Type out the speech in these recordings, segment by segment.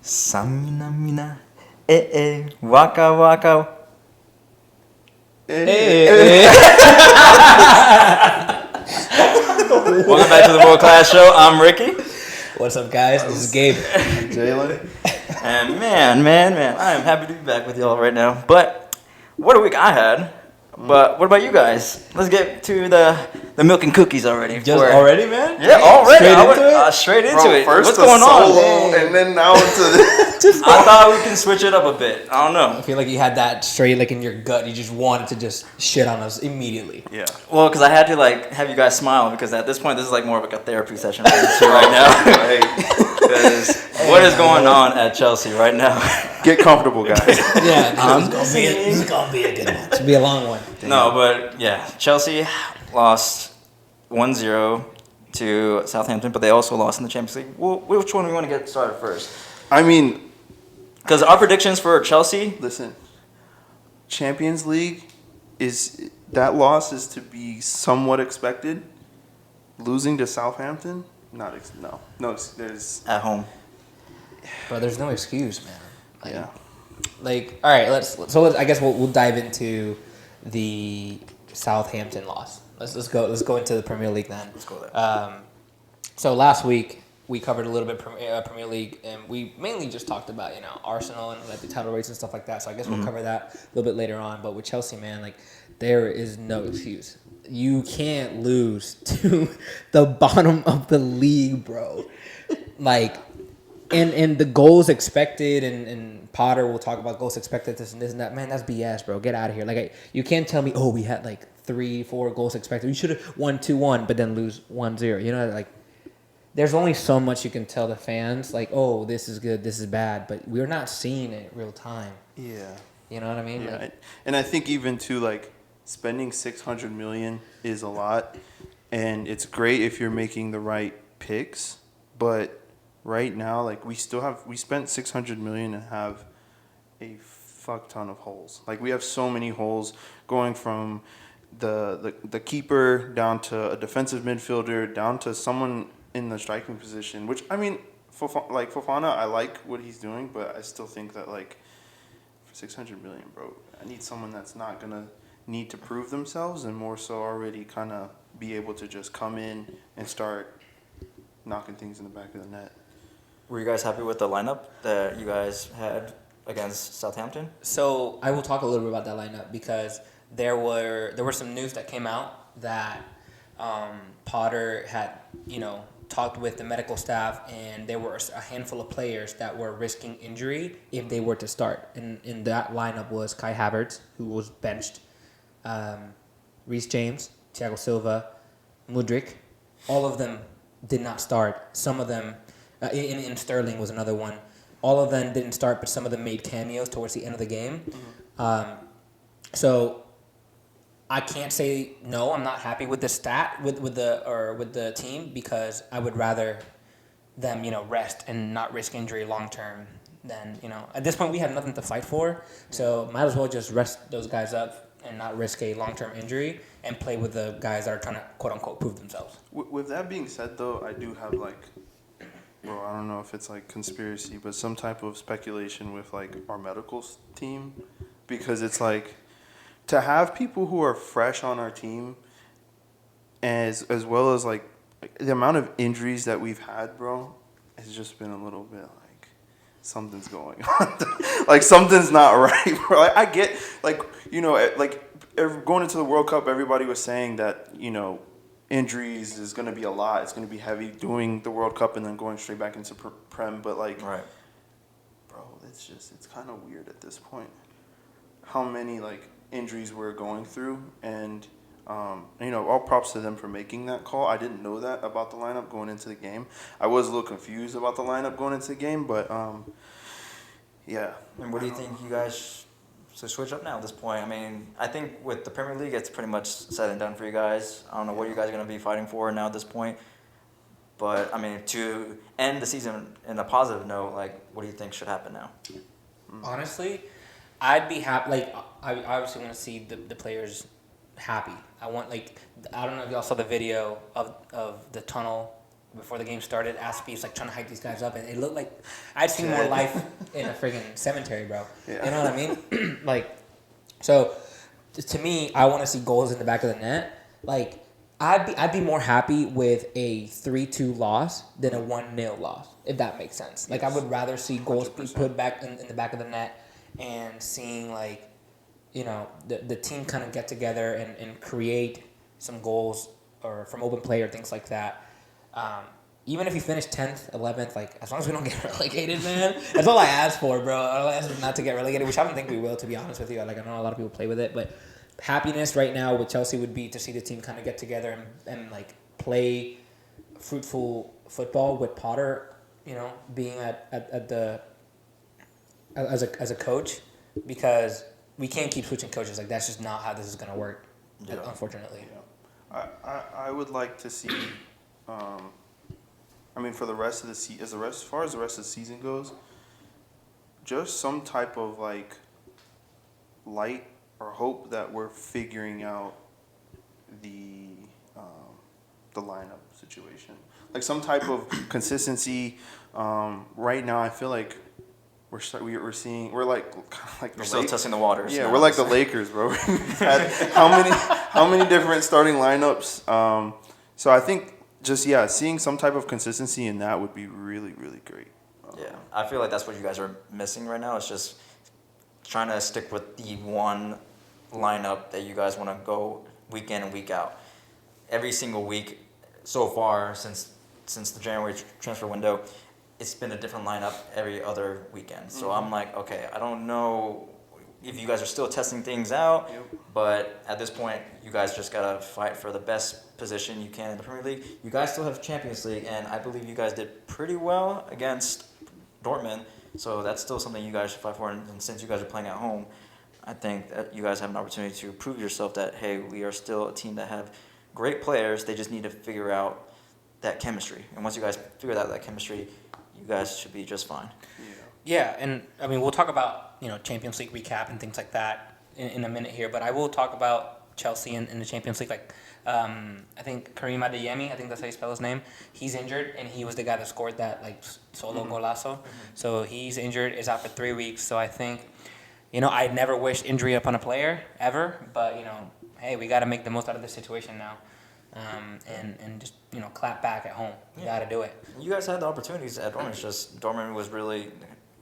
Samina mina, waka waka. Welcome back to the World Class Show. I'm Ricky. What's up, guys? This is Gabe. Jalen. And man, I am happy to be back with y'all right now. But what a week I had. But what about you guys? Let's get to the milk and cookies already. Already, man? Yeah, already. Straight into it? Straight into it. First What's the going on? solo, and then now into the... I thought we can switch it up a bit. I don't know. I feel like you had that straight like in your gut. You just wanted to just shit on us immediately. Yeah. Well, because I had to have you guys smile because at this point this is more of like a therapy session for you two right now. Because what is going on at Chelsea right now? Get comfortable, guys. Yeah, this is gonna be a good one. It's gonna be a long one. No, but yeah, Chelsea lost 1-0 to Southampton, but they also lost in the Champions League. Well, which one do we want to get started first? I mean... Because our predictions for Chelsea... Listen, Champions League, that loss is to be somewhat expected. Losing to Southampton? No, there's... At home. But there's no excuse, man. Yeah. All right, I guess we'll dive into the Southampton loss. Let's go into the Premier League then. Let's go there. So last week we covered a little bit Premier League, and we mainly just talked about Arsenal and the title race and stuff like that. So I guess we'll cover that a little bit later on. But with Chelsea, man, there is no excuse. You can't lose to the bottom of the league, bro. And the goals expected, and Potter will talk about goals expected, this and that. Man, that's BS, bro. Get out of here. You can't tell me, we had 3-4 goals expected. We should have won 2-1, but then lose 1-0. There's only so much you can tell the fans, this is good, this is bad, but we're not seeing it real time. Yeah. You know what I mean? Yeah. And I think even too, spending $600 million is a lot, and it's great if you're making the right picks, but right now, we spent $600 million and have a fuck ton of holes. We have so many holes going from the keeper down to a defensive midfielder down to someone in the striking position. Which Fofana, I like what he's doing, but I still think that for $600 million, bro, I need someone that's not gonna need to prove themselves and more so already kind of be able to just come in and start knocking things in the back of the net. Were you guys happy with the lineup that you guys had against Southampton? So I will talk a little bit about that lineup because there were some news that came out that Potter had talked with the medical staff, and there were a handful of players that were risking injury if they were to start. And in that lineup was Kai Havertz, who was benched, Reece James, Thiago Silva, Mudryk. All of them did not start. Some of them, in Sterling was another one. All of them didn't start, but some of them made cameos towards the end of the game. Mm-hmm. So I can't say no. I'm not happy with the stat with the team because I would rather them rest and not risk injury long term than at this point we have nothing to fight for. So might as well just rest those guys up and not risk a long term injury and play with the guys that are trying to quote unquote prove themselves. With that being said, though, I do have well, I don't know if it's conspiracy, but some type of speculation with our medical team, because it's to have people who are fresh on our team, as well as the amount of injuries that we've had, bro, has just been a little bit something's going on. Something's not right, bro. I get going into the World Cup, everybody was saying that injuries is going to be a lot. It's going to be heavy doing the World Cup and then going straight back into Prem. But, right. Bro, it's kind of weird at this point how many, injuries we're going through. And, all props to them for making that call. I didn't know that about the lineup going into the game. I was a little confused about the lineup going into the game, but, yeah. And what do you think you guys should switch up now at this point? I mean, I think with the Premier League, it's pretty much said and done for you guys. I don't know what you guys are going to be fighting for now at this point. But, I mean, to end the season in a positive note, what do you think should happen now? Honestly, I'd be happy. I obviously want to see the players happy. I want I don't know if y'all saw the video of the tunnel before the game started, Aspie was like trying to hype these guys up, and it looked like I'd seen more life in a friggin' cemetery, bro. Yeah. You know what I mean? Like, so to me, I want to see goals in the back of the net. Like, I'd be more happy with a 3-2 loss than a 1-0 loss, if that makes sense. Like, I would rather see goals be 100%. put back in the back of the net and seeing, like, you know, the team kind of get together and create some goals or from open play or things like that. Even if you finish 10th, 11th, like, as long as we don't get relegated, man, that's all I ask for, bro. All I ask is not to get relegated, which I don't think we will, to be honest with you. Like, I know a lot of people play with it, but happiness right now with Chelsea would be to see the team kind of get together and like play fruitful football with Potter, you know, being at the as a coach, because we can't keep switching coaches. Like, that's just not how this is gonna work, unfortunately. Yeah. I would like to see. I mean, for the rest of the season, as far as the rest of the season goes, just some type of like light or hope that we're figuring out the lineup situation, like some type of consistency. Right now, I feel like we're seeing we're like You're still testing the waters. Yeah, now. we're like the Lakers, bro. We've had how many different starting lineups? So I think just seeing some type of consistency in that would be really, really great. Yeah, I feel like that's what you guys are missing right now. It's just trying to stick with the one lineup that you guys want to go week in and week out. Every single week so far since the January transfer window, it's been a different lineup every other weekend. So I'm like, okay, I don't know if you guys are still testing things out, but at this point, you guys just gotta fight for the best position you can in the Premier League. You guys still have Champions League, and I believe you guys did pretty well against Dortmund. So that's still something you guys should fight for. And since you guys are playing at home, I think that you guys have an opportunity to prove yourself that, hey, we are still a team that have great players. They just need to figure out that chemistry. And once you guys figure out that chemistry, you guys should be just fine. Yeah, and I mean, we'll talk about, you know, Champions League recap and things like that in a minute here, but I will talk about Chelsea in the Champions League. Like, I think Karim Adeyemi, I think that's how you spell his name, he's injured, and he was the guy that scored that, like, solo golazo. So he's injured, is out for 3 weeks. So I think, you know, I never wish injury upon a player, ever, but, you know, hey, we got to make the most out of this situation now. And just, you know, clap back at home. You got to do it. You guys had the opportunities at Dortmund. It's just Dortmund was really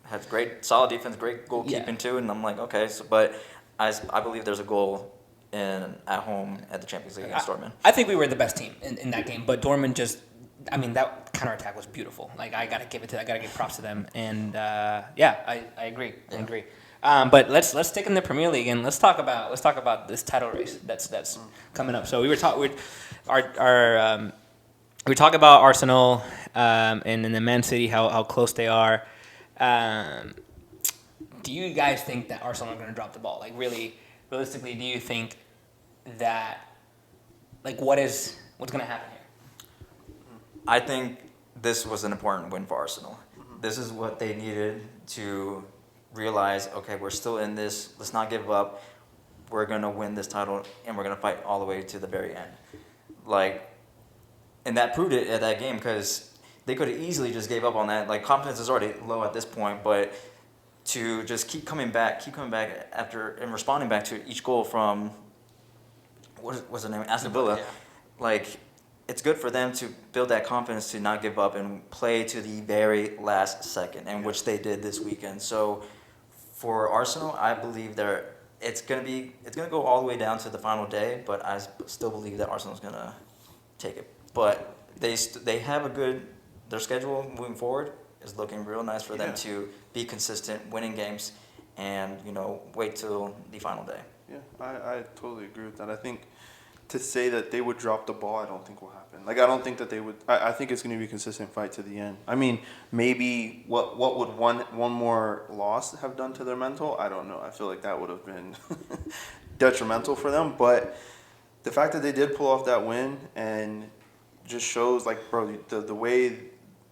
had great solid defense, great goalkeeping too, and I'm like, okay, so but I believe there's a goal at home at the Champions League against Dortmund. I think we were the best team in that game, but Dortmund just, I mean, that counterattack was beautiful. Like, I gotta give props to them, and I agree. I agree. But let's stick in the Premier League and let's talk about this title race that's coming up. So we were talking about Arsenal and then the Man City, how close they are. Do you guys think that Arsenal are going to drop the ball? Like, really, realistically, do you think that, like, what's going to happen here? I think this was an important win for Arsenal. This is what they needed to realize, okay, we're still in this. Let's not give up. We're going to win this title, and we're going to fight all the way to the very end. Like, and that proved it at that game, because they could have easily just gave up on that. Like, confidence is already low at this point, but to just keep coming back after and responding back to each goal from what's the name, Aston Villa. Yeah. Like, it's good for them to build that confidence to not give up and play to the very last second, and which they did this weekend. So for Arsenal, I believe it's gonna go all the way down to the final day, but I still believe that Arsenal's gonna take it. But they have their schedule moving forward is looking real nice for them to be consistent, winning games, and, you know, wait till the final day. Yeah, I totally agree with that. I think to say that they would drop the ball, I don't think will happen. Like, I don't think that they would. I think it's going to be a consistent fight to the end. I mean, maybe what would one more loss have done to their mental? I don't know. I feel like that would have been detrimental for them. But the fact that they did pull off that win and just shows, like, bro, the way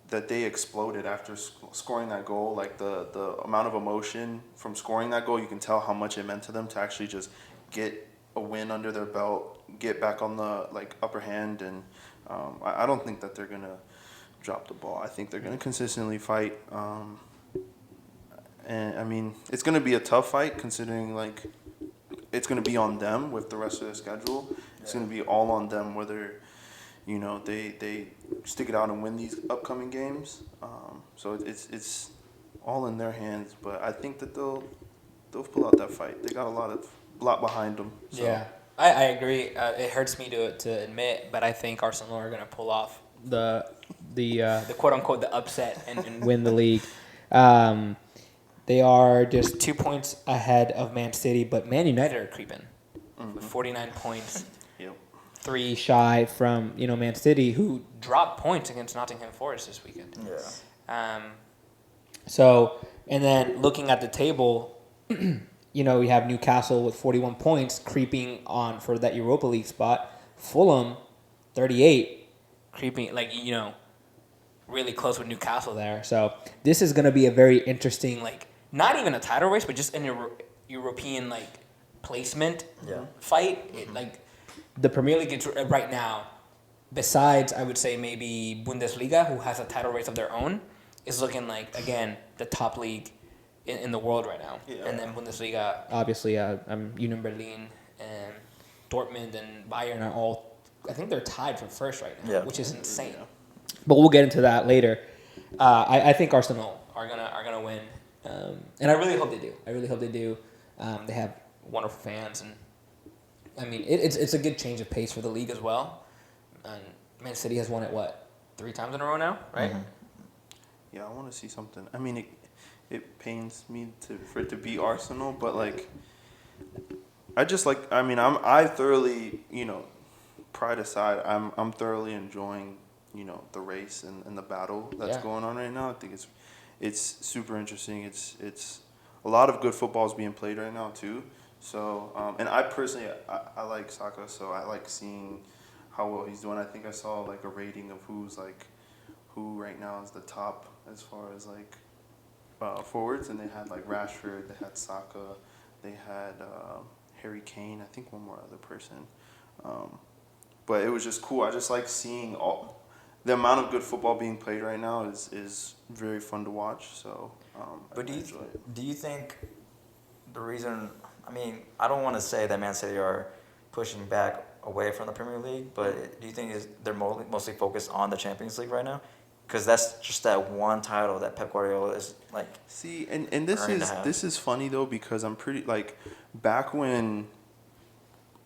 that they exploded after scoring that goal, like the amount of emotion from scoring that goal, you can tell how much it meant to them to actually just get a win under their belt, get back on the, like, upper hand, and I don't think that they're gonna drop the ball. I think they're going to consistently fight. And I mean, it's going to be a tough fight considering like it's going to be on them with the rest of their schedule. It's going to be all on them whether they stick it out and win these upcoming games. So it's all in their hands. But I think that they'll pull out that fight. They got a lot behind them. So. Yeah, I agree. It hurts me to admit, but I think Arsenal are gonna pull off the quote unquote the upset and win the league. They are just 2 points ahead of Man City, but Man United are creeping with 49 points. Yep. 3 shy from Man City, who dropped points against Nottingham Forest this weekend. Yeah. So, and then looking at the table, we have Newcastle with 41 points creeping on for that Europa League spot. Fulham, 38, creeping really close with Newcastle there. So this is going to be a very interesting, not even a title race, but just an European placement fight. The Premier League is right now, besides I would say maybe Bundesliga, who has a title race of their own, is looking like again the top league in the world right now. Yeah. And then Bundesliga, obviously, Union Berlin and Dortmund and Bayern are all, I think they're tied for first right now, which is insane. Yeah. But we'll get into that later. I think Arsenal are gonna win, and I really hope they do. They have wonderful fans, and I mean it's a good change of pace for the league as well. And Man City has won it 3 times in a row now, right? Mm-hmm. Yeah, I want to see something. I mean, it pains me for it to be Arsenal, but I thoroughly, pride aside, I'm thoroughly enjoying, the race and the battle that's going on right now. I think it's super interesting. It's a lot of good football is being played right now too. So, and I personally, I like Saka, so I like seeing how well he's doing. I think I saw a rating of who right now is the top as far as forwards, and they had Rashford, they had Saka, they had Harry Kane, I think one more other person. But it was just cool. I just like seeing the amount of good football being played right now is very fun to watch. So, but do you think the reason? I mean, I don't want to say that Man City are pushing back away from the Premier League, but do you think they're mostly focused on the Champions League right now? Because that's just that one title that Pep Guardiola is See, and this is funny though, because I'm pretty back when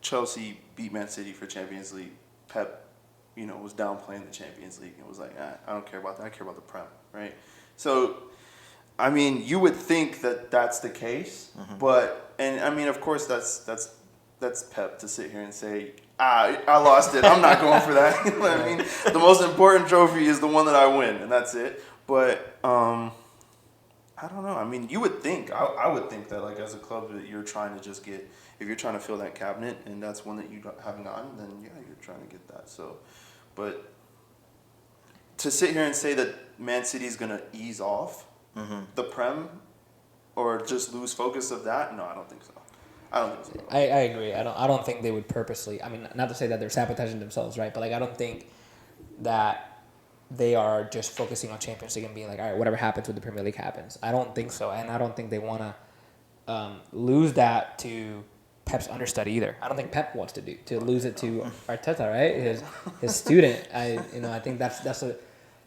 Chelsea beat Man City for Champions League, Pep, was downplaying the Champions League and was like, I don't care about that. I care about the Prem, right? So, I mean, you would think that that's the case, but I mean, of course, that's Pep to sit here and say, I lost it. I'm not going for that. You know what I mean? The most important trophy is the one that I win, and that's it. But I don't know. I mean, you would think. I would think that as a club that you're trying to just get, if you're trying to fill that cabinet and that's one that you haven't gotten, then yeah, you're trying to get that. So, but to sit here and say that Man City is gonna ease off the Prem or just lose focus of that, no, I don't think so. I don't think so. I agree. I don't think they would purposely. I mean, not to say that they're sabotaging themselves, right? But I don't think that they are just focusing on Champions League and being all right, whatever happens with the Premier League happens. I don't think so, and I don't think they want to lose that to Pep's understudy either. I don't think Pep wants to lose it to Arteta, right? His student. I think that's a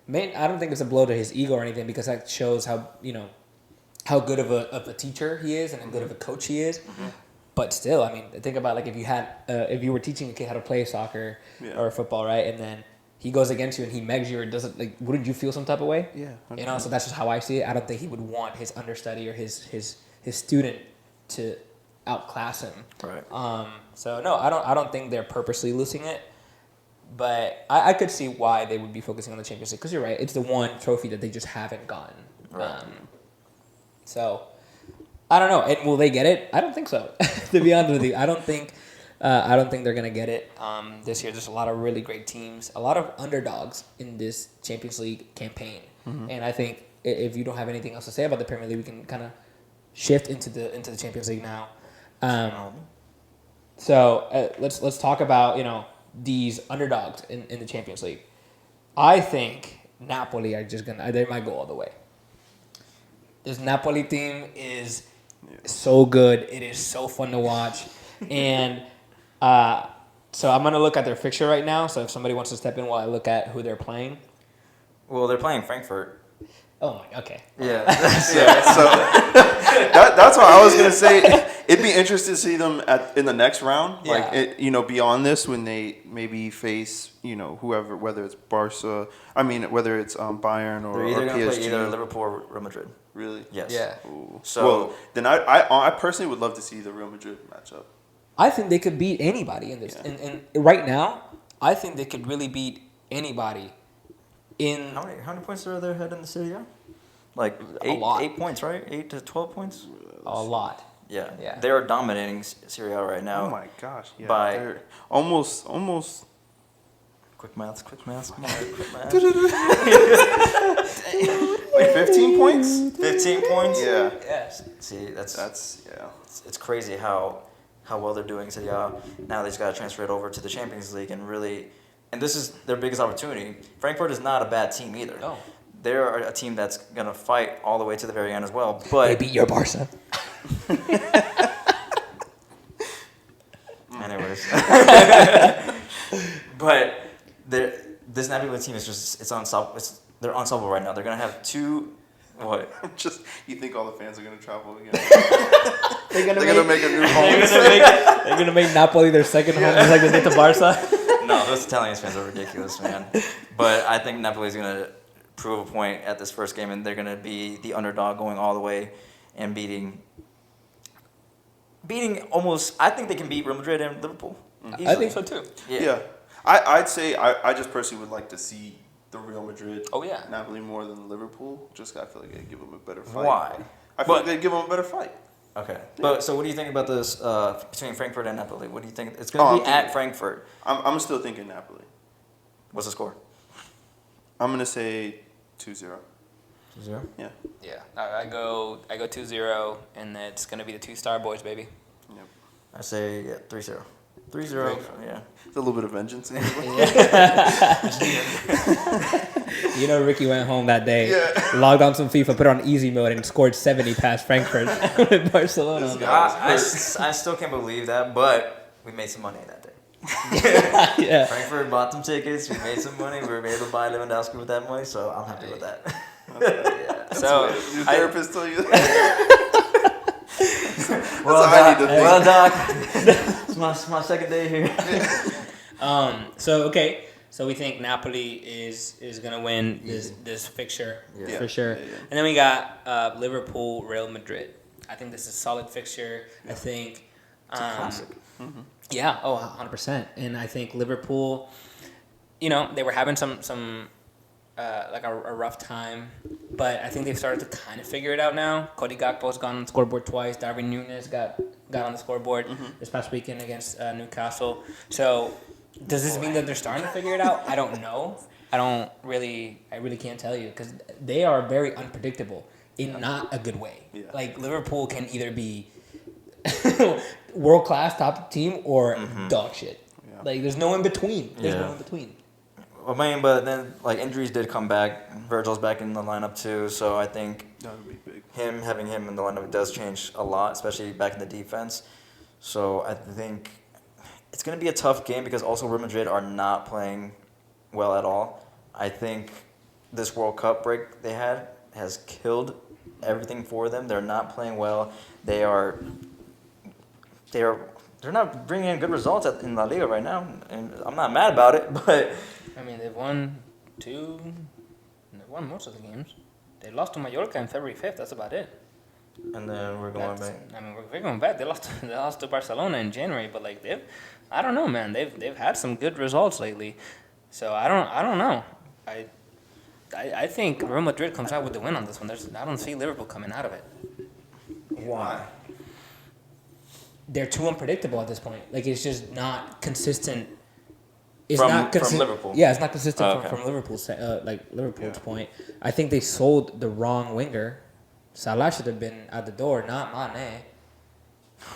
main. I don't think it's a blow to his ego or anything, because that shows how good of a teacher he is and how good of a coach he is. But still, I mean, think about if you were teaching a kid how to play soccer or football, right? And then he goes against you and he megs you or doesn't, wouldn't you feel some type of way? Yeah. So that's just how I see it. I don't think he would want his understudy or his student to outclass him. Right. So no, I don't think they're purposely losing it. But I could see why they would be focusing on the Champions League, because you're right, it's the one trophy that they just haven't gotten. Right. So I don't know. And will they get it? I don't think so. To be honest with you, I don't think they're gonna get it this year. There's a lot of really great teams, a lot of underdogs in this Champions League campaign, and I think if you don't have anything else to say about the Premier League, we can kind of shift into the Champions League now. So let's talk about these underdogs in the Champions League. I think Napoli are just gonna. They might go all the way. This Napoli team is so good. It is so fun to watch, and so I'm gonna look at their fixture right now. So if somebody wants to step in while I look at who they're playing. Well, they're playing Frankfurt. Oh my. Okay. Yeah. Yeah, so that's what I was gonna say. It'd be interesting to see them in the next round, like Yeah. beyond this when they maybe face whoever, whether it's Barca, whether it's Bayern or They're either going to PSG. play either Liverpool or Real Madrid. Really? Yes. Yeah. Ooh. So- well, then I personally would love to see the Real Madrid matchup. I think they could beat anybody in this. Yeah. And right now, I think they could really beat anybody. In How many points are there ahead in the Serie A? Like eight, lot. 8 points, right? 8 to 12 points? a lot. Yeah. Yeah. They are dominating Serie A right now. Oh my gosh! Yeah, By- they're almost. Quick maths. Come on, quick maths. Like 15 points? 15 points? Yeah. Yes. See, that's Yeah. it's crazy how well they're doing. So yeah, now they just got to transfer it over to the Champions League and really, and this is their biggest opportunity. Frankfurt is not a bad team either. No. They're a team that's gonna fight all the way to the very end as well. But They beat your Barca. anyways, but this Napoli team is it's unstoppable. They're unstoppable right now. They're gonna have two. What? You think all the fans are gonna travel again? They're They're gonna make a new home. They're gonna make Napoli their second home, just like they did to Barca. No, those Italian fans are ridiculous, man. But I think Napoli's gonna prove a point at this first game, and they're gonna be the underdog going all the way and beating almost. I think they can beat Real Madrid and Liverpool. I think so too. Yeah. I'd say I just personally would like to see the Real Madrid. Oh, yeah. Napoli more than Liverpool. Just I feel like they'd give them a better fight. Why? I feel like they'd give them a better fight. Okay. But so, what do you think about this between Frankfurt and Napoli? What do you think? It's gonna be at Frankfurt. I'm still thinking Napoli. What's the score? I'm gonna say 2-0. 0. Yeah. Yeah, I go 2-0, and it's gonna be the 2-star boys, baby. Yep. I say 3-0. 3-0. Yeah. It's a little bit of vengeance. You know, Ricky went home that day, logged on some FIFA, put it on easy mode, and scored 70 past Frankfurt with Barcelona. I still can't believe that, but we made some money that day. Yeah. Frankfurt bought some tickets. We made some money. We were able to buy Lewandowski with that money, so I'm happy with that. Yeah. So Your therapist told you that? Well, all I need to think. Well, Doc, it's my second day here. So we think Napoli is gonna win this fixture Yeah. for sure. Yeah. And then we got Liverpool, Real Madrid. I think this is a solid fixture. I think It's a classic. Yeah, 100%. And I think Liverpool, they were having some like a rough time, but I think they've started to kind of figure it out now. Cody Gakpo's gone on the scoreboard twice. Darwin Núñez got on the scoreboard this past weekend against Newcastle. So does this mean that they're starting to figure it out? I don't know. I really can't tell you because they are very unpredictable in not a good way. Yeah. Like Liverpool can either be world class top team or dog shit. Yeah. Like there's no in between. There's Yeah. no in between. I mean, but then like injuries did come back. Virgil's back in the lineup too, so I think That would be big. having him in the lineup does change a lot, especially back in the defense. So I think it's going to be a tough game because also Real Madrid are not playing well at all. I think this World Cup break they had has killed everything for them. They're not playing well. They're not bringing in good results in La Liga right now, and I'm not mad about it, but I mean, they've won most of the games. They lost to Mallorca on February 5th. That's about it. and then we're going back. I mean, we're going back. They lost to Barcelona in January, but like I don't know, man. They've had some good results lately. So I don't know. I think Real Madrid comes out with the win on this one. I don't see Liverpool coming out of it. Why? They're too unpredictable at this point. Like it's just not consistent. It's From Liverpool? Yeah, it's not consistent Oh, okay. from Liverpool's Liverpool's point. I think they sold the wrong winger. Salah should have been at the door, not Mane.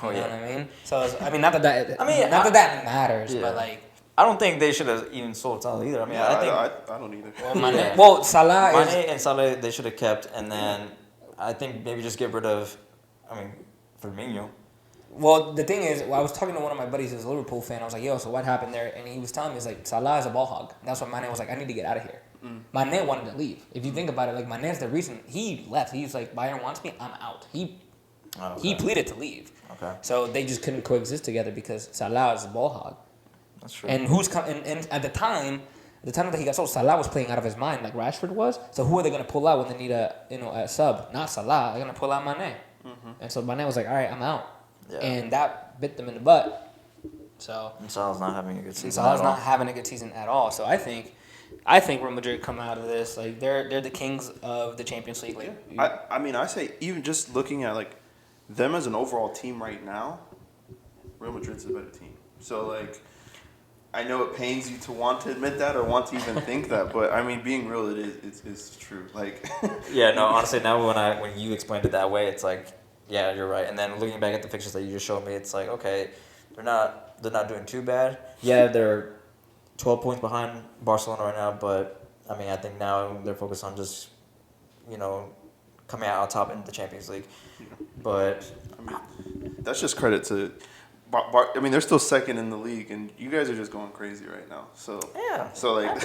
Oh You know yeah. what I mean? So not that I mean, that matters, yeah. but like I don't think they should have even sold Salah either. I mean, I think I don't either. Well, Mane, Yeah. well, Salah is. Mane and Salah they should have kept, and then I think maybe just get rid of, I mean, Firmino. Well, the thing is, I was talking to one of my buddies who's a Liverpool fan. I was like, yo, so what happened there? And he was telling me, it's like, Salah is a ball hog. And that's why Mane was like, I need to get out of here. Mane wanted to leave. If you think about it, like, Mane's the reason he left. He was like, Bayern wants me, I'm out. He pleaded to leave. Okay, So they just couldn't coexist together because Salah is a ball hog. that's true. And and at the time that he got sold, Salah was playing out of his mind like Rashford was. So who are they gonna pull out when they need a sub? Not Salah. They're gonna pull out Mane. And so Mane was like, all right, I'm out. Yeah. And that bit them in the butt. So And Salah's not having a good season. Salah's at all. not having a good season at all. So I think Real Madrid come out of this like they're the kings of the Champions League. Like, I mean, I say even just looking at like them as an overall team right now, Real Madrid's a better team. So like, I know it pains you to want to admit that or want to even think that, but I mean, being real, it's true. Like, Yeah, no, honestly, now when you explained it that way, it's like, yeah, you're right. And then looking back at the fixtures that you just showed me, it's like, okay, they're not doing too bad. Yeah, they're 12 points behind Barcelona right now, but I mean, I think now they're focused on just, coming out on top in the Champions League. But I mean, that's just credit to. I mean, they're still second in the league, and you guys are just going crazy right now. So yeah, so like,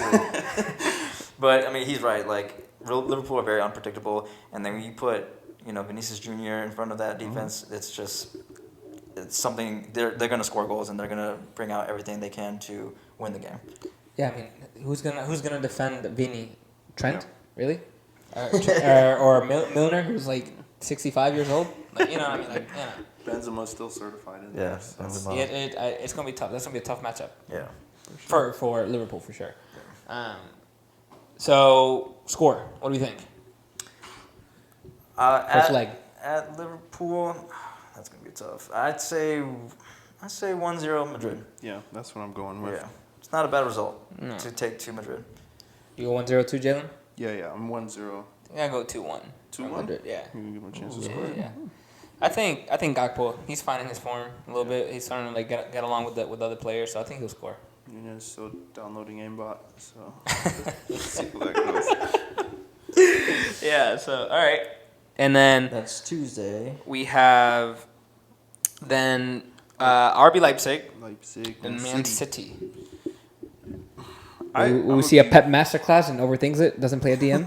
but I mean, he's right. Like Liverpool are very unpredictable, and then when you put Vinicius Jr. in front of that defense, it's something they're gonna score goals and they're gonna bring out everything they can to win the game. yeah, I mean, who's gonna defend Vini? Trent, really? Or Milner, who's like 65 years old? Like, you know what I mean? Like, yeah. Benzema's still certified in Yeah, there. So. Benzema. It's gonna be tough. That's gonna be a tough matchup Yeah. for Liverpool for sure. So score. What do you think? First leg. At Liverpool, that's gonna be tough. I'd say 1-0 Madrid. Yeah, that's what I'm going with. Yeah, it's not a bad result No. to take to Madrid. You go 1-0 to Jalen? Yeah, I'm 1-0. Yeah, I go 2-1. 2-1? Yeah. You can give him a chance to Yeah, score. yeah. I think Gakpo, he's finding his form a little bit. He's starting to like get along with other players, so I think he'll score. Nunez still downloading aimbot, so let's see how that goes. Yeah. So all right, and then That's Tuesday. we have then RB Leipzig Leipzig and Man City. I'm We see a Pep masterclass and overthinks it. Doesn't play a DM.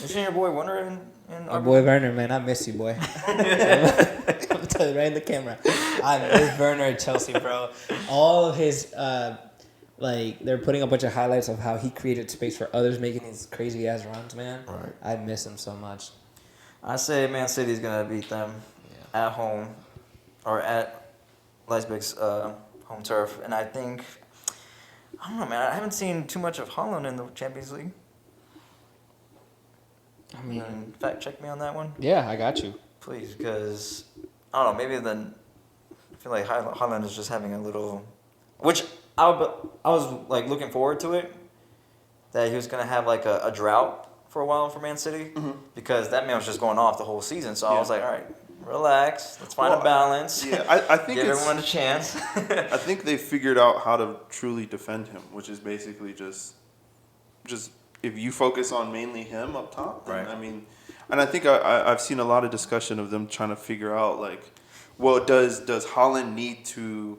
You seen your boy Werner in My boy Werner, man, I miss you, boy. I'm telling you right in the camera. I miss Werner at Chelsea, bro. All of his, they're putting a bunch of highlights of how he created space for others, making these crazy ass runs, man. Right. I miss him so much. I say Man City's gonna beat them at home, or at Leipzig's home turf, and I think I don't know, man. I haven't seen too much of Holland in the Champions League. I mean, Fact check me on that one, yeah, I got you. please, because I don't know. Maybe then I feel like Holland is just having a little, which I was like looking forward to it, that he was gonna have like a drought for a while for Man City, because that man was just going off the whole season. So I was like, all right, relax, let's find a balance. Yeah, I think Give it's, everyone a chance. I think they figured out how to truly defend him, which is basically just if you focus on mainly him up top, then, Right. I mean, and I think I've seen a lot of discussion of them trying to figure out like, well, does Holland need to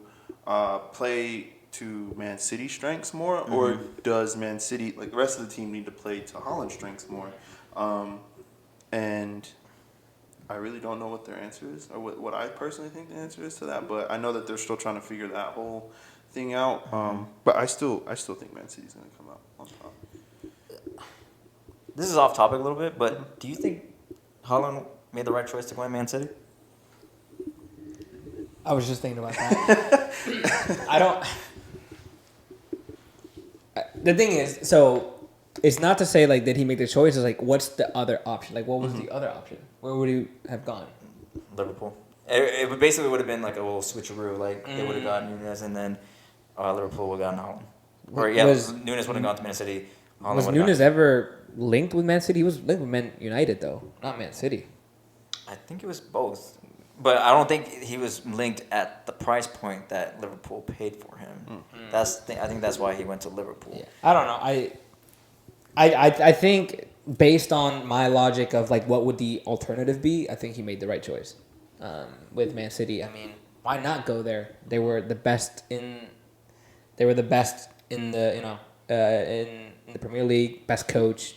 play to Man City strengths more, or does Man City, like the rest of the team, need to play to Holland's strengths more? And I really don't know what their answer is, or what I personally think the answer is to that. But I know that they're still trying to figure that whole thing out. But I still think Man City's gonna come out on top. This is off topic a little bit, but do you think Holland made the right choice to go in Man City? I was just thinking about that. I don't. The thing is, so it's not to say like did he make the choice? It's like what's the other option? Like what was the other option? Where would he have gone? Liverpool. It basically would have been like a little switcheroo. Like they would have gotten Nunez, and then Liverpool would have gotten Holland. Or Nunez would have gone to Man City. Holland Was would've Nunes ever linked with Man City? He was linked with Man United though, not Man City. I think it was both. But I don't think he was linked at the price point that Liverpool paid for him. I think that's why he went to Liverpool. Yeah. I don't know. I think based on my logic of like what would the alternative be, I think he made the right choice with Man City. I mean, why not go there? They were the best in. They were the best in the in the Premier League, best coach.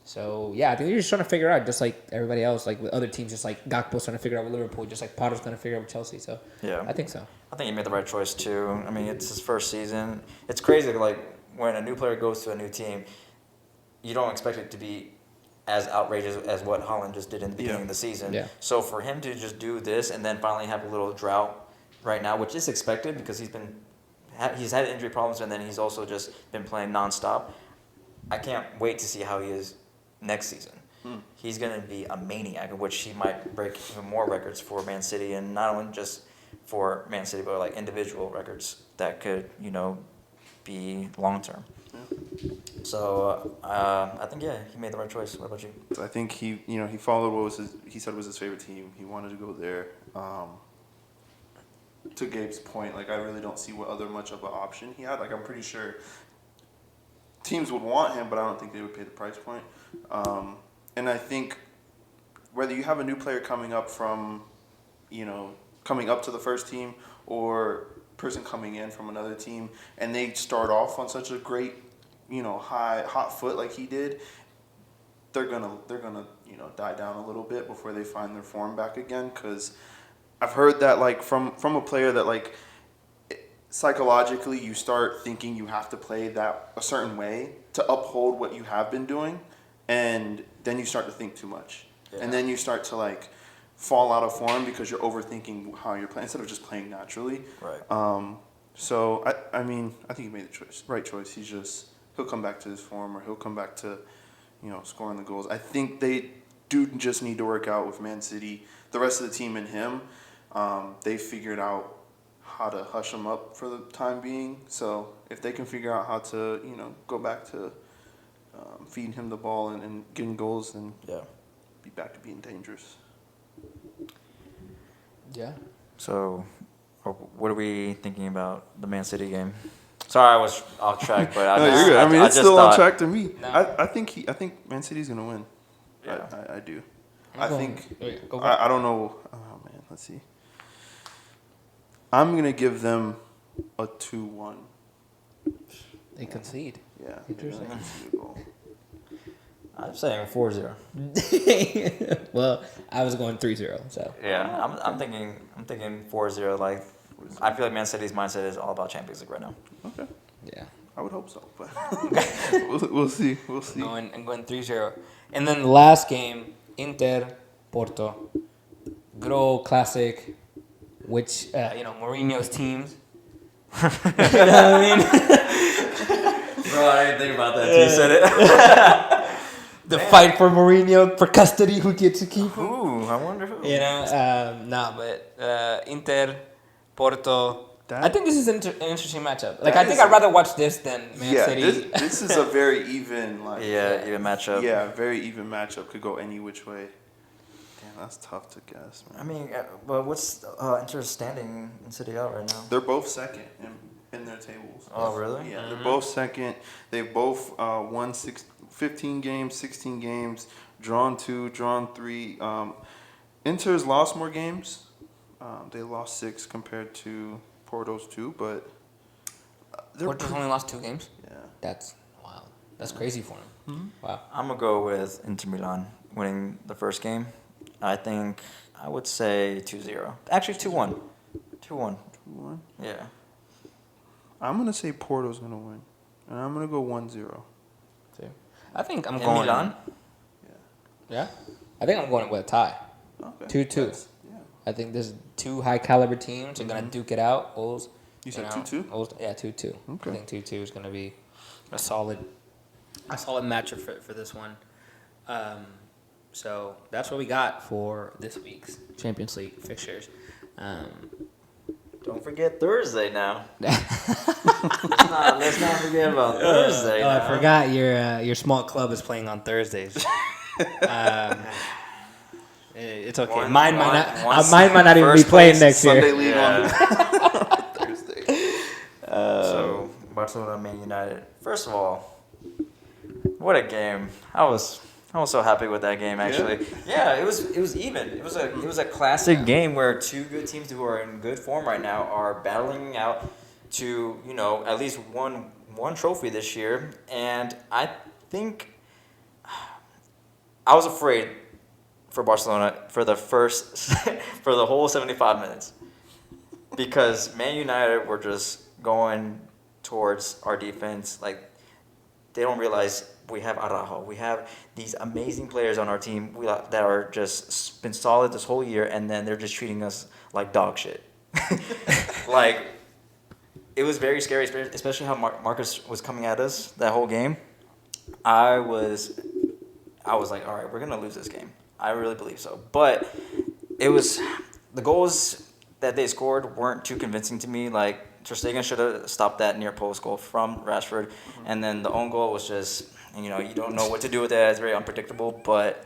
So yeah, I think they're just trying to figure out, just like everybody else, like with other teams, just like Gakpo's trying to figure out with Liverpool, just like Potter's trying to figure out with Chelsea. So Yeah. I think so. I think he made the right choice too. I mean, it's his first season. It's crazy, like when a new player goes to a new team, you don't expect it to be as outrageous as what Holland just did in the beginning of the season. Yeah. So for him to just do this and then finally have a little drought right now, which is expected because he's had injury problems and then he's also just been playing nonstop. I can't wait to see how he is next season. He's going to be a maniac, which he might break even more records for Man City, and not only just for Man City, but like individual records that could, be long term. Yeah. So I think he made the right choice. What about you? I think he followed what he said was his favorite team. He wanted to go there. To Gabe's point, like I really don't see what other much of an option he had. Like I'm pretty sure teams would want him, but I don't think they would pay the price point. And I think whether you have a new player coming up from, coming up to the first team or person coming in from another team and they start off on such a great, hot foot like he did, they're gonna die down a little bit before they find their form back again. Because I've heard that like from a player that like psychologically you start thinking you have to play that a certain way to uphold what you have been doing, and then you start to think too much, and then you start to like fall out of form because you're overthinking how you're playing instead of just playing naturally. Right. So I mean I think he made the right choice. He'll come back to his form, or he'll come back to scoring the goals. I think they do just need to work out with Man City, the rest of the team and him. They figured out how to hush him up for the time being. So if they can figure out how to go back to feeding him the ball and getting goals, then be back to being dangerous. Yeah. So what are we thinking about the Man City game? Sorry, I was off track, but No, you're good. I mean, it's still on track to me. No. I think Man City's gonna win. Yeah. I do. I don't know. Oh man, let's see. I'm gonna give them a 2-1. They concede. Yeah. Interesting. I'm saying 4-0. Well, I was going 3-0. So Yeah, I'm thinking 4-0. Like, I feel like Man City's mindset is all about Champions League right now. Okay. yeah, I would hope so, but we'll see. We'll see. I'm going 3-0. And then the last game, Inter Porto, good old classic, which Mourinho's teams. You know what I mean? Bro, I didn't think about that until you said it. The fight for Mourinho for custody, who gets to keep him. Ooh, I wonder who. But Inter, Porto. That- I think this is an interesting matchup. Like, I think I'd rather watch this than Man City. This is a very even even matchup. Yeah, very even matchup. Could go any which way. Damn, that's tough to guess, man. I mean, but what's Inter's standing in City out right now? They're both second in their tables. Oh, really? Yeah, they're both second. They've both won 15 games, 16 games, drawn 2, drawn 3. Inter's lost more games. They lost 6 compared to Porto's 2, but Porto's only lost 2 games? Yeah. That's wild. That's crazy for him. Mm-hmm. Wow. I'm going to go with Inter Milan winning the first game. I would say 2-0. Actually, 2-1. 2-1. 2-1. Yeah. I'm going to say Porto's going to win. And I'm going to go 1-0. I think I'm In going. Milan? Yeah? I think I'm going with a tie. Okay. 2-2. Yeah. I think there's 2 high caliber teams are going to duke it out. Wolves. You said 2-2? Yeah, 2-2. Okay. I think 2-2 is going to be a solid matchup for this one. So that's what we got for this week's Champions League fixtures. Don't forget Thursday now. Let's not forget about Thursday now. I forgot your small club is playing on Thursdays. Yeah, It's okay. One- mine one- might one- mine might not even be first playing place next Sunday year. league Yeah. on Thursday. So Barcelona, Man United. First of all, what a game! I was so happy with that game. Actually, yeah, it was even. It was a classic game where two good teams who are in good form right now are battling out to at least one trophy this year. And I think I was afraid for Barcelona for the first for the whole 75 minutes because Man United were just going towards our defense like they don't realize we have Araujo. We have these amazing players on our team that are just been solid this whole year, and then they're just treating us like dog shit. Like, it was very scary, especially how Marcus was coming at us that whole game. I was like, all right, we're gonna lose this game. I really believe so. But it was the goals that they scored weren't too convincing to me. Like Ter Stegen should have stopped that near post goal from Rashford, and then the own goal was just you don't know what to do with it. It's very unpredictable. But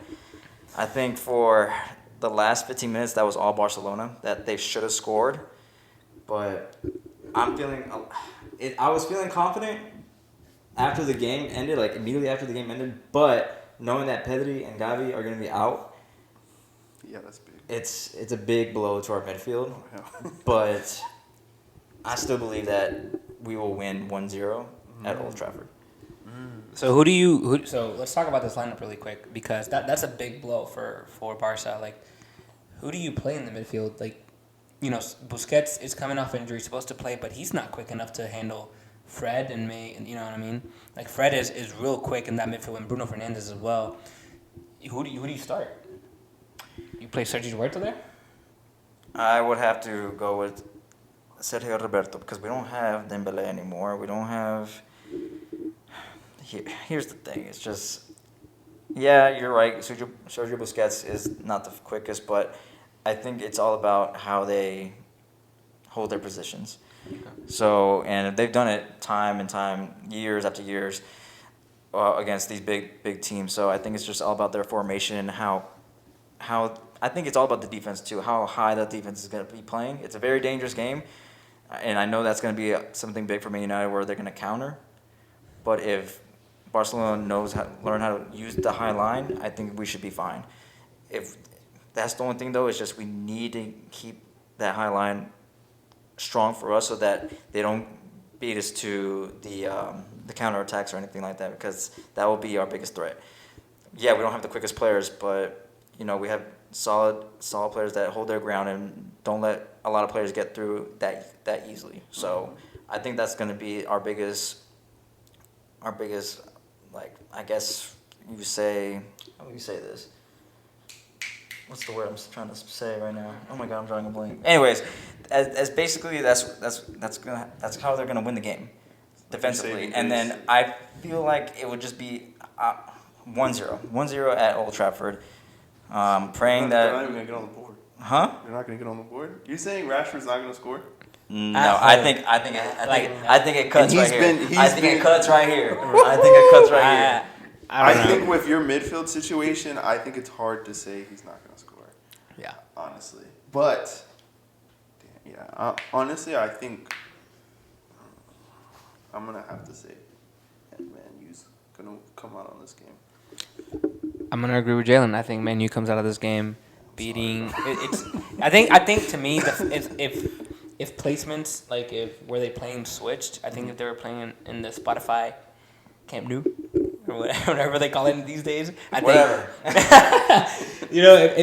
I think for the last 15 minutes, that was all Barcelona that they should have scored. But I was feeling confident after the game ended, like immediately after the game ended. But knowing that Pedri and Gavi are going to be out, Yeah, that's big. it's a big blow to our midfield. Oh, hell. But I still believe that we will win 1-0 at Old Trafford. So so let's talk about this lineup really quick because that's a big blow for Barca. Like, who do you play in the midfield? Like, Busquets is coming off injury, supposed to play, but he's not quick enough to handle Fred and May. You know what I mean? Like, Fred is real quick in that midfield, and Bruno Fernandes as well. Who do you start? You play Sergio Roberto there? I would have to go with Sergio Roberto because we don't have Dembele anymore. We don't have. Here's the thing. It's just, yeah, you're right. Sergio Busquets is not the quickest, but I think it's all about how they hold their positions. So, and they've done it time and time, years after years, against these big teams. So I think it's just all about their formation and how I think it's all about the defense too. How high the defense is going to be playing. It's a very dangerous game, and I know that's going to be something big for Man United where they're going to counter. But if Barcelona learn how to use the high line, I think we should be fine. If that's the only thing though, is just we need to keep that high line strong for us so that they don't beat us to the counterattacks or anything like that, because that will be our biggest threat. Yeah, we don't have the quickest players, but we have solid players that hold their ground and don't let a lot of players get through that easily. So I think that's going to be our biggest, like, I guess you say, how do you say this? What's the word I'm trying to say right now? Oh my God, I'm drawing a blank. Anyways, as basically that's how they're gonna win the game, defensively. And then I feel like it would just be 1-0 at Old Trafford. Praying They're that. not even gonna get on the board. Huh? They're not gonna get on the board. You saying Rashford's not gonna score? No, At I home. think it cuts And right here. he's I think been- it cuts right here. I think it cuts right here. I don't know. think with your midfield situation, I think it's hard to say he's not gonna score. Yeah. Honestly, but honestly, I think I'm gonna have to say, Man U's gonna come out on this game. I'm gonna agree with Jalen. I think Man U comes out of this game beating. I think to me, if placements like were they playing switched, I think if they were playing in the Spotify Camp Nou or whatever they call it these days, I think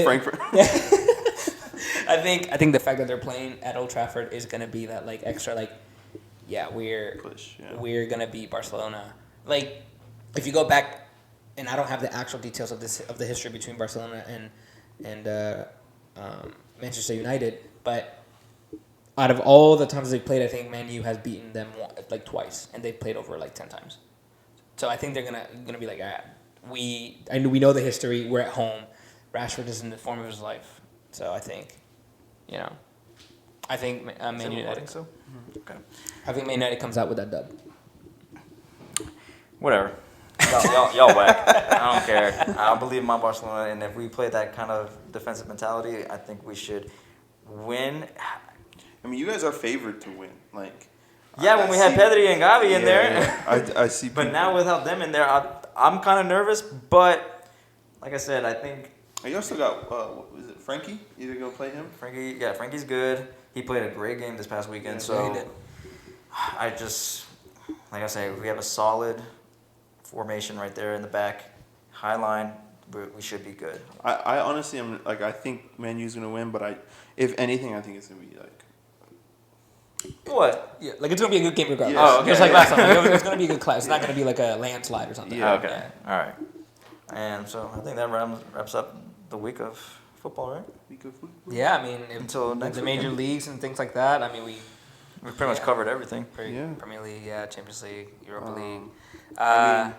Frankfurt. I think the fact that they're playing at Old Trafford is gonna be that like extra like, yeah, Push, yeah. we're gonna beat Barcelona. Like, if you go back, and I don't have the actual details of the history between Barcelona and Manchester United, but out of all the times they played, I think Man U has beaten them like twice, and they've played over like 10 times. So I think they're gonna be like, we know the history. We're at home. Rashford is in the form of his life. So I think, Man United. So? Okay. I think Man United comes out with that dub. Whatever. y'all whack. I don't care. I believe in my Barcelona, and if we play that kind of defensive mentality, I think we should win. I mean, you guys are favored to win. Like, Yeah, when we had Pedri and Gavi in there. Yeah. I see. But people- now without them in there, I'm kind of nervous. But like I said, I think And you also got what was it, Frankie? You gonna play him? Frankie's good. He played a great game this past weekend. Yeah, he So did. I just, like I say, we have a solid formation right there in the back, high line. We should be good. I honestly am like I think Man U's gonna win, but if anything, I think it's gonna be like What? Yeah, like it's gonna be a good game regardless. Yeah. Oh, okay. Just like last time, it's gonna be a good class. It's not gonna be like a landslide or something. Yeah. Okay. All right. And so I think that wraps up the week of football, right? we could. Yeah, I mean, Until next the major weekend. leagues and things like that. I mean, We pretty much covered everything. Yeah. Premier League, Champions League, Europa League. I mean,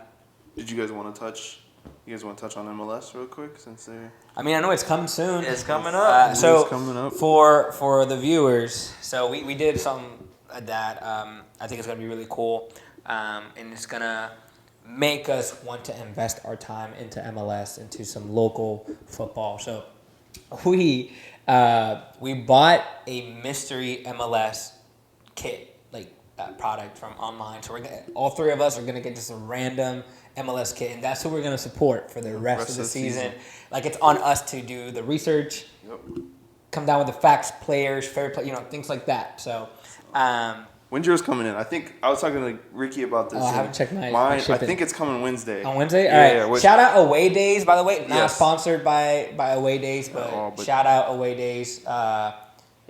did you guys want to touch? You guys want to touch on MLS real quick since they're I know it's coming soon. It's coming up. So It's coming up. for the viewers, so we did something that I think is gonna be really cool, and it's gonna make us want to invest our time into MLS, into some local football. So we bought a mystery MLS kit, like product from online. So all three of us are gonna get just a random MLS kit, and that's who we're gonna support for the rest of the season. Like it's on us to do the research, Yep. come down with the facts, players, fair play, things like that. So. When's yours coming in? I think I was talking to Ricky about this. Oh, I and haven't checked my I shipping. think it's coming Wednesday. On Wednesday? Yeah, All right. yeah, which- Shout out Away Days, by the way. Not Yes. sponsored by Away Days, but, but- shout out Away Days.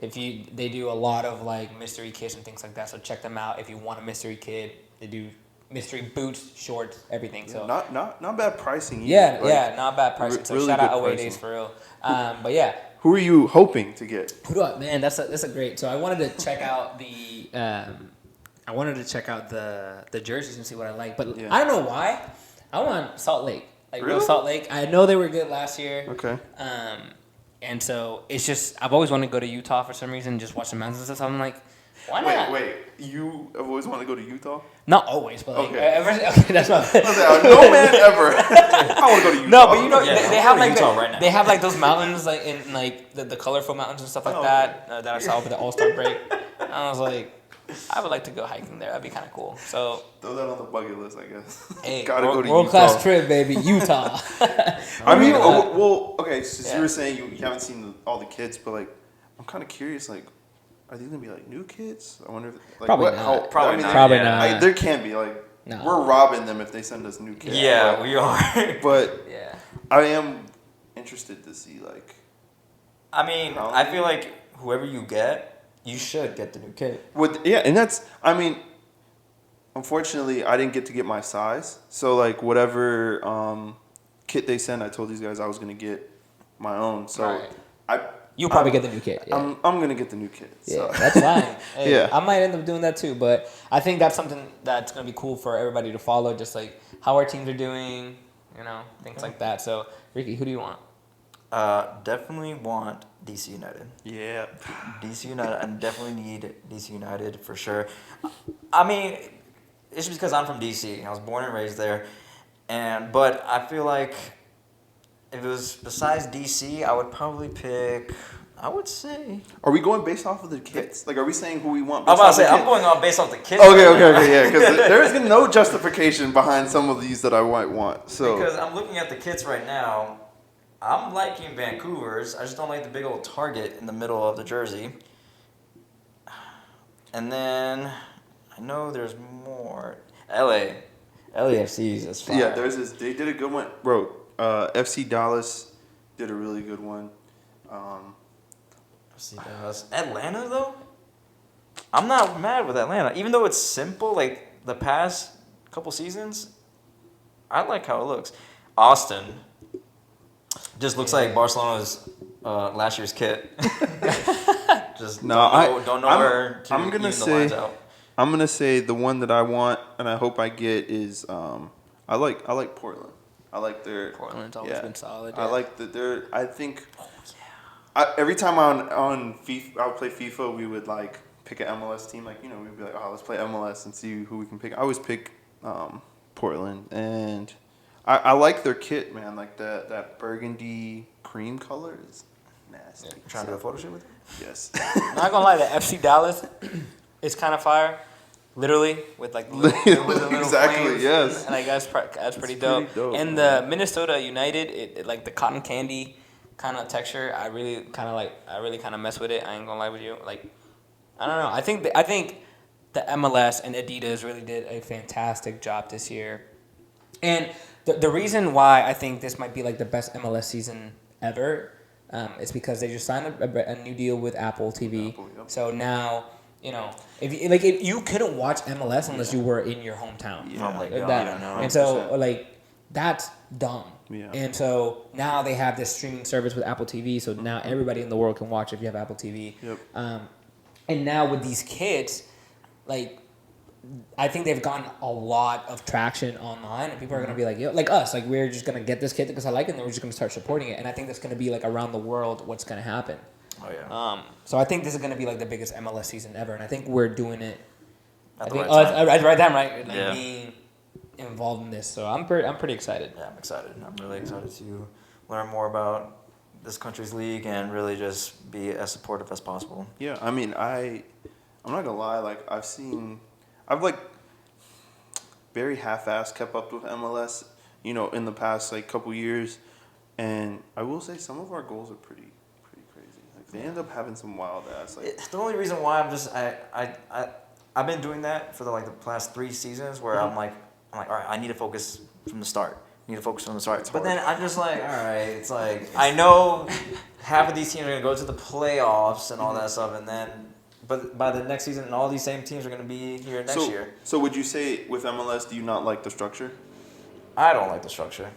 They do a lot of like mystery kits and things like that, so check them out if you want a mystery kit. They do mystery boots, shorts, everything. So Not bad pricing. Either. yeah, Like, not bad pricing. So really shout good out Away pricing. Days for real. But yeah, Who are you hoping to get? who do I, man, that's a great. So I wanted to check out the jerseys and see what I like, but Yeah. I don't know why. I want Salt Lake, like real Really? Salt Lake. I know they were good last year. Okay. And so it's just I've always wanted to go to Utah for some reason, just watch the mountains and stuff. So I'm like, why not? Wait. You have always wanted to go to Utah? Not always, but like, Okay. okay, that's my. No man ever. I want to go to Utah. No, but Yeah, they I'm have going like to Utah right now. they have like those mountains like in like the colorful mountains and stuff like Oh, that that I saw over the All Star break. And I was like, I would like to go hiking there. That'd be kind of cool. So Throw that on the bucket list, I guess. hey, Gotta go to world Utah. class trip, baby, Utah. I mean, Yeah. well, okay. Since Yeah. you were saying you haven't seen all the kids, but like, I'm kind of curious. Like, are these gonna be like new kids? I wonder. If, like, Probably what, not. How, Probably I mean, not. Probably Yeah. not. there can be like, No. we're robbing them if they send us new kids. Yeah, but, we are. But Yeah. I am interested to see like. I mean, I feel like whoever you get, you should get the new kit. And that's. I mean, unfortunately, I didn't get to get my size. So like whatever kit they send, I told these guys I was gonna get my own. So Right. You'll probably get the new kit. Yeah. I'm gonna get the new kit. Yeah, So. that's fine. Hey, Yeah. I might end up doing that too, but I think that's something that's gonna be cool for everybody to follow, just like how our teams are doing, things like that. So, Ricky, who do you want? Definitely want DC United. Yeah. DC United. I definitely need DC United for sure. I mean, it's just because I'm from DC. I was born and raised there, but I feel like if it was besides DC, I would probably pick. I would say. Are we going based off of the kits? Like, are we saying who we want? I'm based about to off the say I'm kit? going off based off the kids. Okay, right now. yeah, because there is no justification behind some of these that I might want. So Because I'm looking at the kits right now. I'm liking Vancouver's. I just don't like the big old target in the middle of the jersey. And then I know there's more. LAFC's is fine. yeah, there's this. They did a good one, bro. FC Dallas did a really good one. FC Dallas. Atlanta though. I'm not mad with Atlanta, even though it's simple. Like the past couple seasons, I like how it looks. Austin just looks like Barcelona's last year's kit. Just No, don't know where to I'm gonna even the lines say out. I'm gonna say the one that I want and I hope I get is I like Portland. I like their Portland's always been solid. I yeah. like that they're. I think. Every time on FIFA, I would play FIFA. We would like pick an MLS team. Like we'd be like, oh, let's play MLS and see who we can pick. I always pick Portland, and I like their kit, man. Like that burgundy cream color is nasty. Trying to do a photo shoot with it? Yes. Not gonna lie, the FC Dallas is kind of fire. Literally, with like with the little Exactly, flames. yes. And like that's pretty It's dope. pretty dope, And man. the Minnesota United, it like the cotton candy kind of texture. I really kind of mess with it. I ain't gonna lie with you. Like, I don't know. I think the MLS and Adidas really did a fantastic job this year. And the reason why I think this might be like the best MLS season ever is because they just signed a new deal with Apple TV. Apple, yep. So now, if you couldn't watch MLS unless you were in your hometown. Yeah. Oh my Like God, that. I know. And so 100%. like that's dumb. Yeah. And so now they have this streaming service with Apple TV. So now everybody in the world can watch if you have Apple TV. Yep. And now with these kids, like I think they've gotten a lot of traction online, and people are gonna be like, yo, like us, like we're just gonna get this kid because I like it, and then we're just gonna start supporting it. And I think that's gonna be like around the world what's gonna happen. Oh yeah. So I think this is gonna be like the biggest MLS season ever, and I think we're doing it. At I the think right time. at the right time, right? Like Yeah. being involved in this, so I'm pretty excited. Yeah, I'm excited. I'm really excited to learn more about this country's league and really just be as supportive as possible. Yeah, I mean, I'm not gonna lie. Like, I've like very half-assed kept up with MLS, in the past like couple years, and I will say some of our goals are pretty crazy. Like, they end up having some wild ass like. The only reason why I've been doing that for the past 3 seasons where I'm like, all right, I need to focus from the start. But then I'm just like, all right, it's like I know half of these teams are gonna go to the playoffs and all that stuff, and then but by the next season, all these same teams are gonna be here next year. So would you say with MLS, do you not like the structure? I don't like the structure.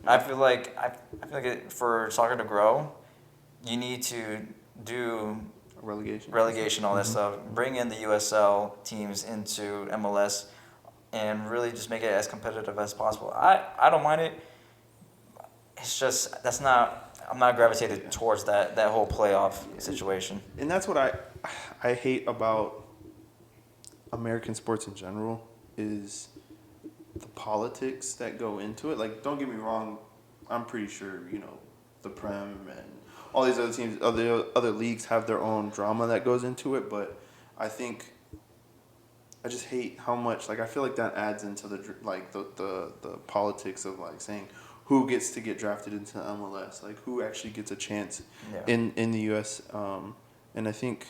I feel like for soccer to grow, you need to do Relegation. all that stuff. Bring in the USL teams into MLS, and really just make it as competitive as possible. I don't mind it. It's just I'm not gravitated towards that whole playoff situation. And that's what I hate about American sports in general is the politics that go into it. Like, don't get me wrong, I'm pretty sure, the Prem and all these other teams, other leagues have their own drama that goes into it, but I think I just hate how much, I feel like that adds into the politics of saying who gets to get drafted into MLS, who actually gets a chance Yeah. in the US. And I think,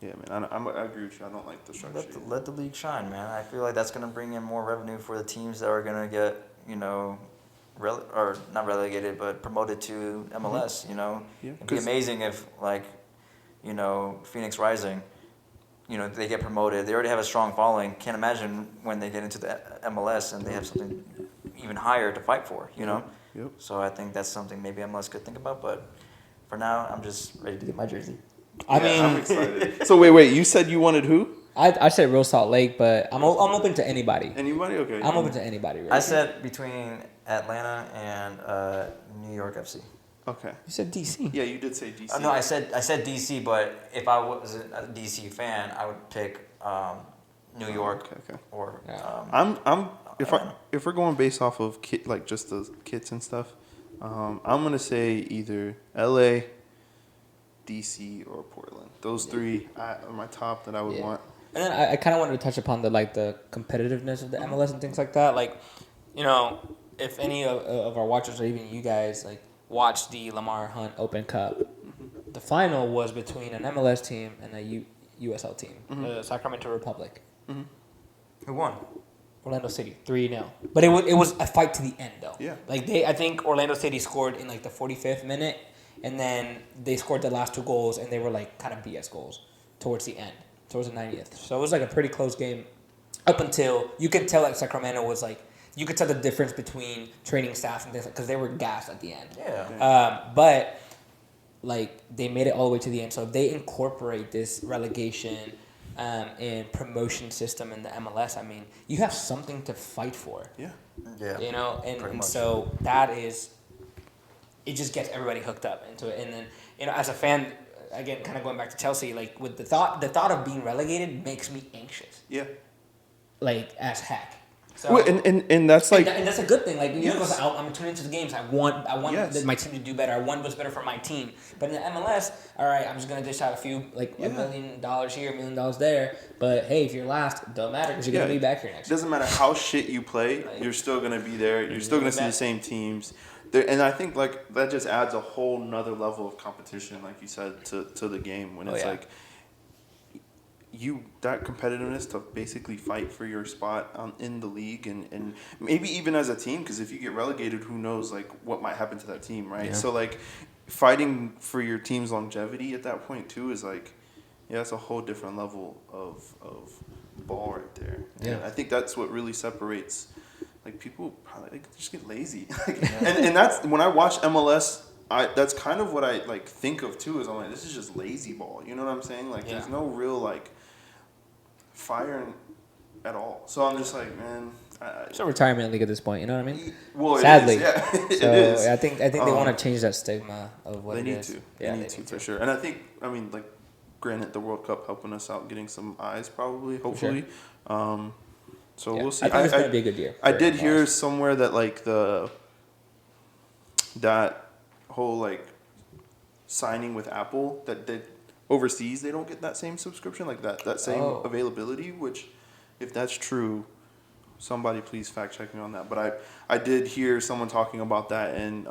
yeah, man, I agree with you. I don't like the structure. Let the league shine, man. I feel like that's gonna bring in more revenue for the teams that are gonna get or not relegated, but promoted to MLS. Yeah, It'd be amazing if Phoenix Rising, they get promoted. They already have a strong following. Can't imagine when they get into the MLS and they have something even higher to fight for. Yep. So I think that's something maybe MLS could think about. But for now, I'm just ready to get my jersey. I'm excited. So wait, you said you wanted who? I said Real Salt Lake, but I'm open to anybody. Anybody? Okay. I'm open to anybody. Really. I said between Atlanta and New York FC. Okay. You said DC. Yeah, you did say DC. No, I said DC, but if I was a DC fan, I would pick New York Okay. or. Yeah. If we're going based off of just the kits and stuff, I'm gonna say either LA, DC, or Portland. Those three are my top that I would want. And then I kind of wanted to touch upon the competitiveness of the MLS and things like that. If any of our watchers or even you guys watch the Lamar Hunt Open Cup, the final was between an MLS team and a USL team, the Sacramento Republic. Who won? Orlando City, 3-0. But it was a fight to the end though. Yeah. I think Orlando City scored in the 45th minute, and then they scored the last 2 goals, and they were kind of BS goals towards the end, towards the 90th. So it was a pretty close game up until you could tell Sacramento was you could tell the difference between training staff and things because they were gassed at the end. Yeah. But they made it all the way to the end. So if they incorporate this relegation and promotion system in the MLS, I mean, you have something to fight for. Yeah. Yeah. And much. so that is, it just gets everybody hooked up into it. And then, as a fan, again, kind of going back to Chelsea, with the thought of being relegated makes me anxious. Yeah. As heck. So, Well, and that's like and that's a good thing. Like, you know, Yes. I'm gonna tune into the games. I want Yes. my team to do better. I want what's better for my team. But in the MLS, all right, I'm just gonna dish out a few, like Yeah. $1 million here, $1 million there. But hey, if you're last, it don't matter because you're gonna be back here It next year. doesn't matter how shit you play, you're still gonna be there. You're still gonna see the same teams. There, and I think like that just adds a whole nother level of competition, like you said, to the game when it's like that competitiveness to basically fight for your spot in the league and maybe even as a team, because if you get relegated, who knows like what might happen to that team, right? Yeah. So like fighting for your team's longevity at that point too is like, yeah, that's a whole different level of ball right there. Yeah. And I think that's what really separates. Like people probably like, just get lazy, and that's when I watch MLS. That's kind of what I like think of too. Is I'm like, this is just lazy ball. You know what I'm saying? Like, there's no real like fire at all. So I'm just like, man. It's a retirement league at this point. You know what I mean? Well, Sadly. it is, yeah, it So is. I think they want to change that stigma of what They it need is. to. Yeah, they need to for sure. And I think, I mean, like, granted, the World Cup helping us out, getting some eyes probably, hopefully. So we'll see. I think it's gonna be a good year. I for did MLS. hear somewhere that like that whole like signing with Apple that overseas they don't get that same subscription, like that same availability. Which, if that's true, somebody please fact check me on that. But I did hear someone talking about that, and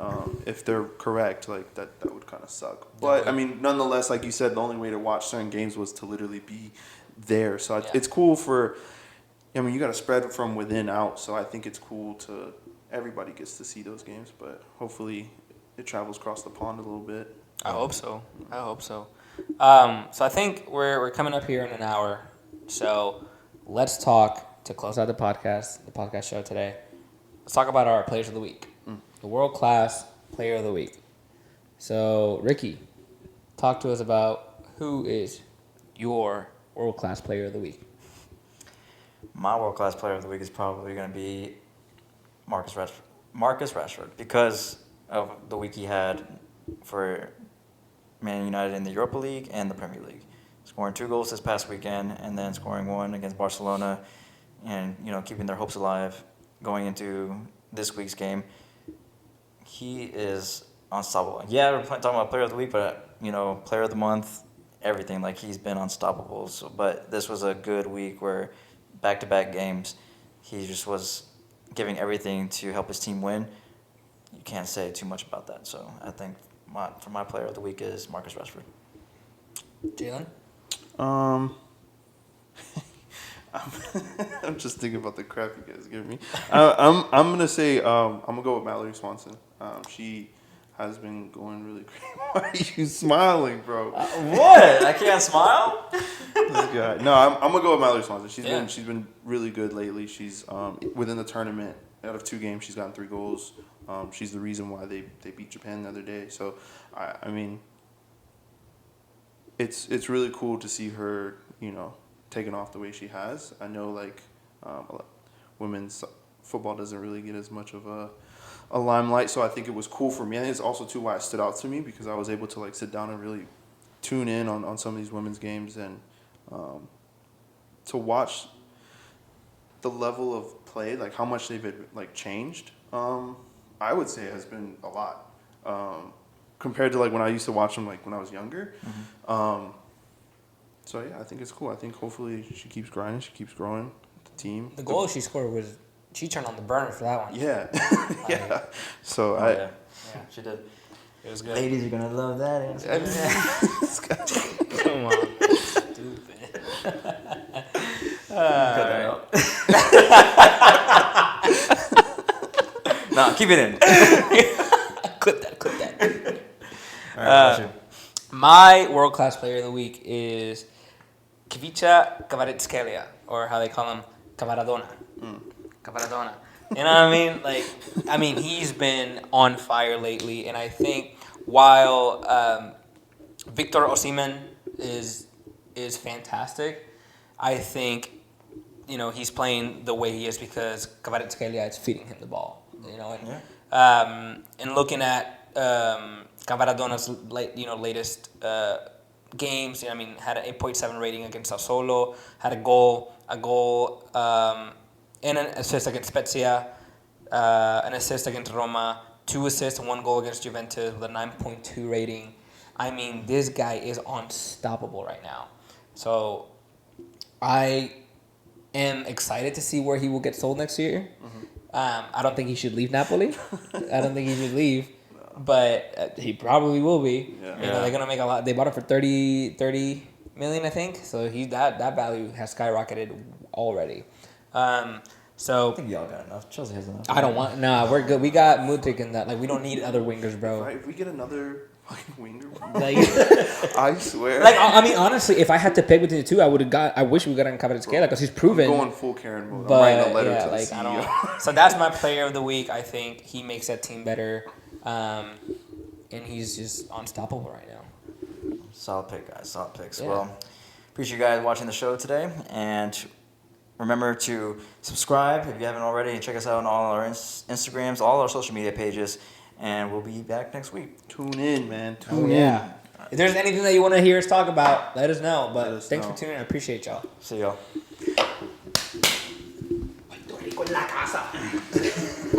if they're correct, like that would kind of suck. But I mean, nonetheless, like you said, the only way to watch certain games was to literally be there. So it's cool for. I mean, you got to spread from within out, so I think it's cool to everybody gets to see those games, but hopefully it travels across the pond a little bit. I hope so. So I think we're coming up here in an hour. So let's talk to close out the podcast show today. Let's talk about our players of the week, the world class player of the week. So Ricky, talk to us about who is your world class player of the week. My world-class player of the week is probably going to be Marcus Rashford because of the week he had for Man United in the Europa League and the Premier League. Scoring 2 goals this past weekend and then scoring 1 against Barcelona and, keeping their hopes alive going into this week's game. He is unstoppable. Yeah, we're talking about player of the week, but, player of the month, everything. Like, he's been unstoppable. So, but this was a good week where back-to-back games, he just was giving everything to help his team win. You can't say too much about that. So I think for my player of the week is Marcus Rashford. Jalen? I'm just thinking about the crap you guys give me. I'm gonna say I'm gonna go with Mallory Swanson. She has been going really great. Why are you smiling, bro? What? I can't smile? This guy. No, I'm gonna go with Mallory Swanson. She's been really good lately. She's within the tournament. Out of 2 games, she's gotten 3 goals. She's the reason why they beat Japan the other day. So I mean, it's really cool to see her taking off the way she has. I know like women's football doesn't really get as much of a limelight, so I think it was cool for me. I think it's also too why it stood out to me because I was able to like sit down and really tune in on some of these women's games and to watch the level of play, like how much they've like changed. I would say has been a lot compared to like when I used to watch them like when I was younger. So yeah, I think it's cool. I think hopefully she keeps grinding, she keeps growing the team. The goal she scored was she turned on the burner for that one. Yeah, yeah. So Yeah, she did. It was good. Ladies are going to love that answer. Come on. Stupid. Cut that out. Nah, keep it in. Clip that. All right, My world-class player of the week is Kvicha Kvaratskhelia, or how they call him, Kvaradona. Kvaradona. You know what I mean? He's been on fire lately, and I think while Victor Osimhen is fantastic, I think he's playing the way he is because Kvaratskhelia is feeding him the ball. And looking at Kvaradona's latest games, had an 8.7 rating against Sassuolo, had a goal and an assist against Spezia, an assist against Roma, 2 assists and 1 goal against Juventus with a 9.2 rating. I mean, this guy is unstoppable right now. So I am excited to see where he will get sold next year. I don't think he should leave Napoli. I don't think he should leave. But he probably will be. Yeah. You know, they're gonna make a lot. They bought him for 30 million, I think. So that value has skyrocketed already. So I think y'all got enough. Chelsea has enough. I don't want. Nah, we're good. We got Mudryk in that. Like, we don't need other wingers, bro. Right, if we get another fucking winger, Like, I swear. like I mean, honestly, if I had to pick between the two, I would have got. I wish we got Kvaratskhelia because he's proven. I'm going full Karen mode. But I'm writing a letter yeah, to the like CEO. I don't. So that's my player of the week. I think he makes that team better, and he's just unstoppable right now. Solid pick, guys. Solid picks. Yeah. Well, appreciate you guys watching the show today. And remember to subscribe if you haven't already. And check us out on all our Instagrams, all our social media pages. And we'll be back next week. Tune in, man. Oh Tune yeah. If there's anything that you want to hear us talk about, let us know. But Let us thanks know. for tuning in. I appreciate y'all. See y'all.